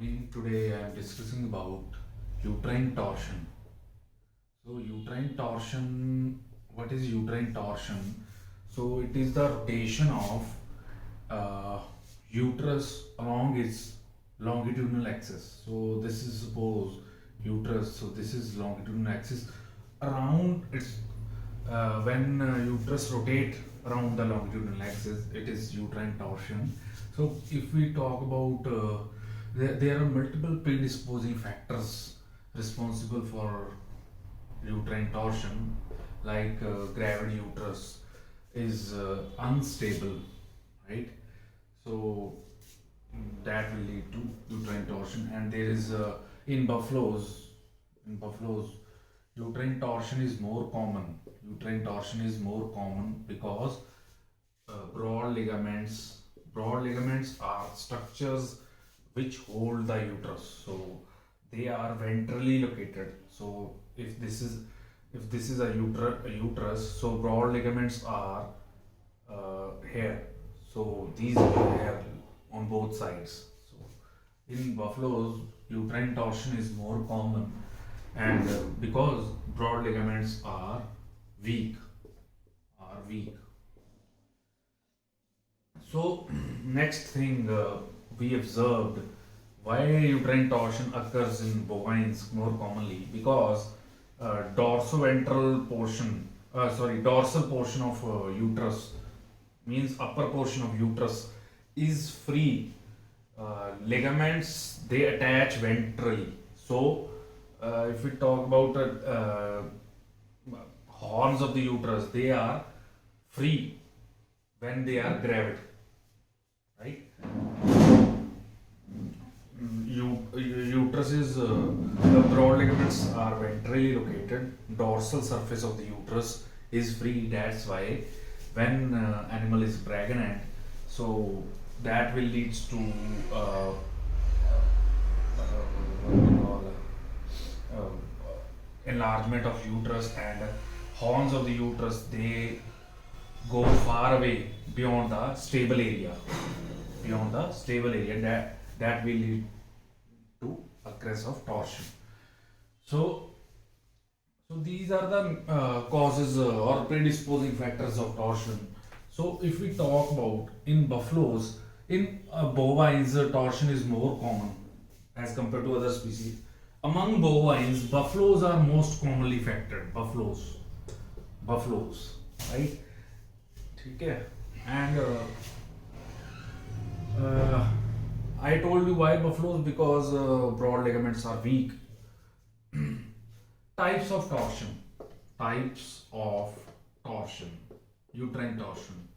Today I am discussing about uterine torsion. What is uterine torsion? So, it is the rotation of uh, uterus along its longitudinal axis. So, this is suppose uterus, so this is longitudinal axis around its when uterus rotate around the longitudinal axis, it is uterine torsion. So, if we talk about there are multiple predisposing factors responsible for uterine torsion, like gravid uterus is unstable, right? So that will lead to uterine torsion, and there is in buffaloes, uterine torsion is more common. Uterine torsion is more common because broad ligaments. Broad ligaments are structures which hold the uterus. So they are ventrally located. So if this is a uterus, so broad ligaments are here. So these are here on both sides. So in buffaloes, uterine torsion is more common, and because broad ligaments weak, are weak. So next thing we observed why uterine torsion occurs in bovines more commonly, because dorsal portion of uterus, means upper portion of uterus, is free. Ligaments, they attach ventrally. So if we talk about horns of the uterus, they are free when they are gravid, right? Uterus is the broad ligaments are ventrally located. Dorsal surface of the uterus is free. That's why when animal is pregnant, so that will leads to what we call enlargement of uterus, and horns of the uterus, they go far away beyond the stable area. That will lead to occurrence of torsion. So these are the causes or predisposing factors of torsion. So if we talk about in buffaloes, in bovines, torsion is more common as compared to other species. Among bovines, buffaloes are most commonly affected. Buffaloes, right? Okay. And I told you why buffaloes, because broad ligaments are weak. Types of torsion. Uterine torsion.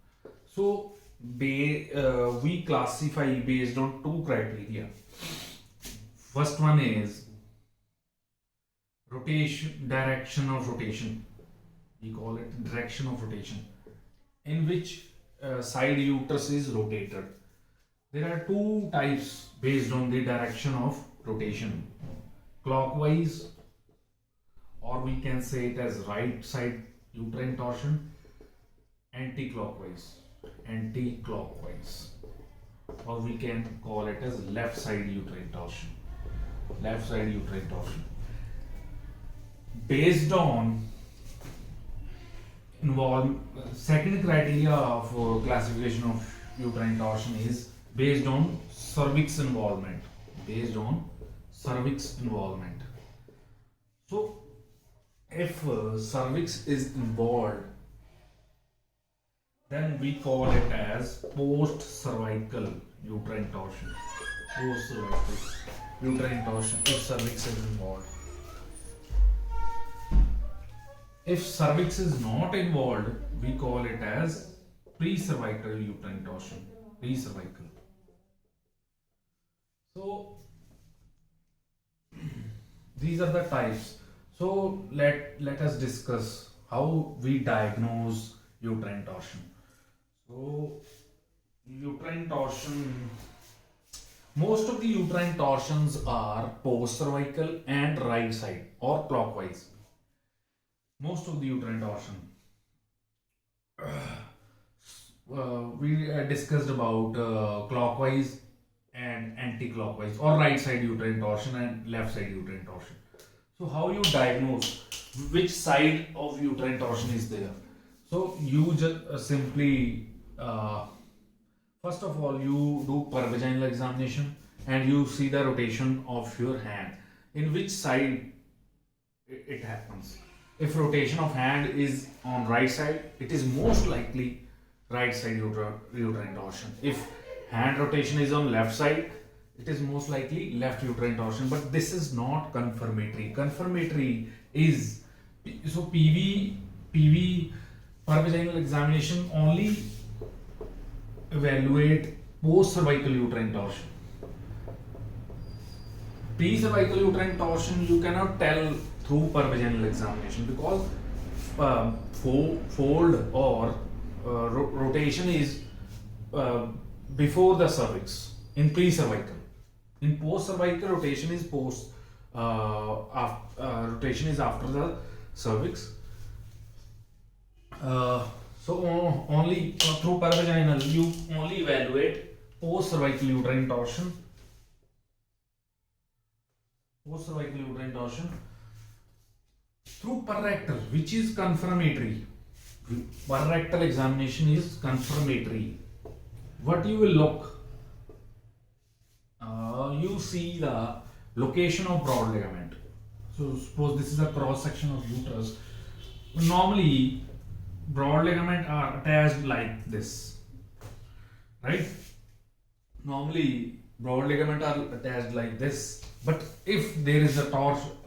So we classify based on two criteria. First one is direction of rotation. We call it direction of rotation, in which side uterus is rotated. There are two types based on the direction of rotation: clockwise, or we can say it as right side uterine torsion; anti-clockwise, or we can call it as left side uterine torsion. Based on second criteria of classification of uterine torsion is based on cervix involvement. So if cervix is involved, then we call it as post cervical uterine torsion. If cervix is involved. If cervix is not involved, we call it as pre-cervical uterine torsion. So these are the types. So let us discuss how we diagnose uterine torsion. So uterine torsion, most of the uterine torsions are post-cervical and right side or clockwise. Most of the uterine torsion. We discussed about clockwise and anti-clockwise, or right side uterine torsion and left side uterine torsion. So how you diagnose which side of uterine torsion is there? So you just simply first of all you do pervaginal examination and you see the rotation of your hand, in which side it happens. If rotation of hand is on right side, it is most likely right side uterine torsion. If hand rotation is on left side, it is most likely left uterine torsion. But this is not confirmatory. Confirmatory is, so PV pervaginal examination only evaluate post cervical uterine torsion. Pre-cervical uterine torsion you cannot tell through pervaginal examination, because fold or rotation is before the cervix in pre-cervical. In post-cervical, rotation is rotation is after the cervix. So only through pervaginal you only evaluate post-cervical uterine torsion. Post-cervical uterine torsion through perrectal, which is confirmatory. Perrectal examination is confirmatory. What you will look? You see the location of broad ligament. So suppose this is a cross section of uterus. Normally, broad ligament are attached like this, right? Normally, broad ligament are attached like this. But if there is a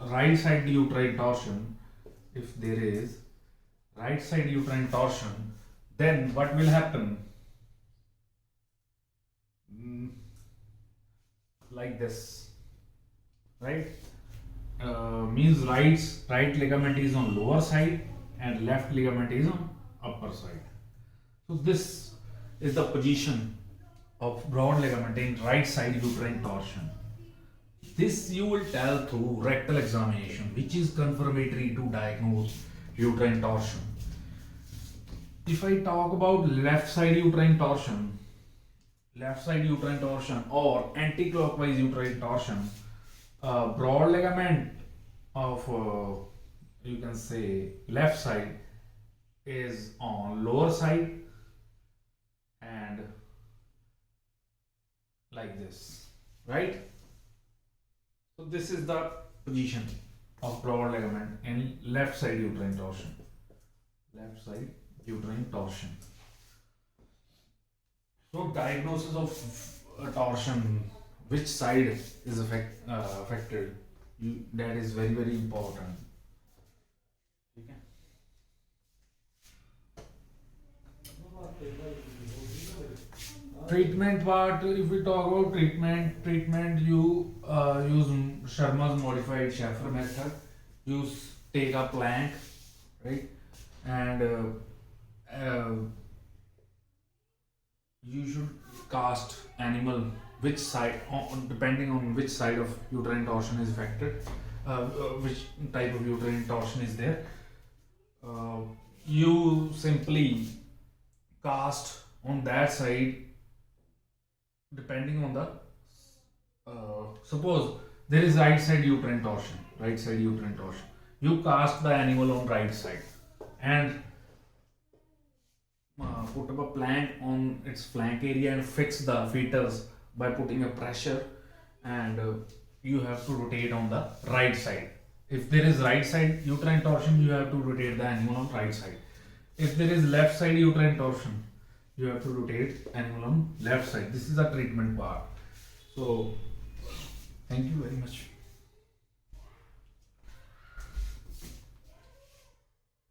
right side uterine torsion, if there is right side uterine torsion, then what will happen? Like this, right? Means right ligament is on lower side and left ligament is on upper side. So this is the position of broad ligament in right side uterine torsion. This you will tell through rectal examination, which is confirmatory to diagnose uterine torsion. If I talk about left side uterine torsion or anti-clockwise uterine torsion, broad ligament of you can say left side is on lower side and like this, right? So this is the position of broad ligament in left side uterine torsion. Left side uterine torsion. So diagnosis of torsion, which side is affected, that is very very important. Okay. Treatment part, if we talk about treatment you use Sharma's modified Schaeffer method. You take a plank, right, and you should cast animal which side, depending on which side of uterine torsion is affected, which type of uterine torsion is there. You simply cast on that side depending on the suppose there is right side uterine torsion, you cast the animal on right side and put up a plank on its flank area and fix the fetus by putting a pressure, and you have to rotate on the right side. If there is right side uterine torsion, you have to rotate the animal on right side. If there is left side uterine torsion, you have to rotate animal on left side. This is the treatment part. So thank you very much.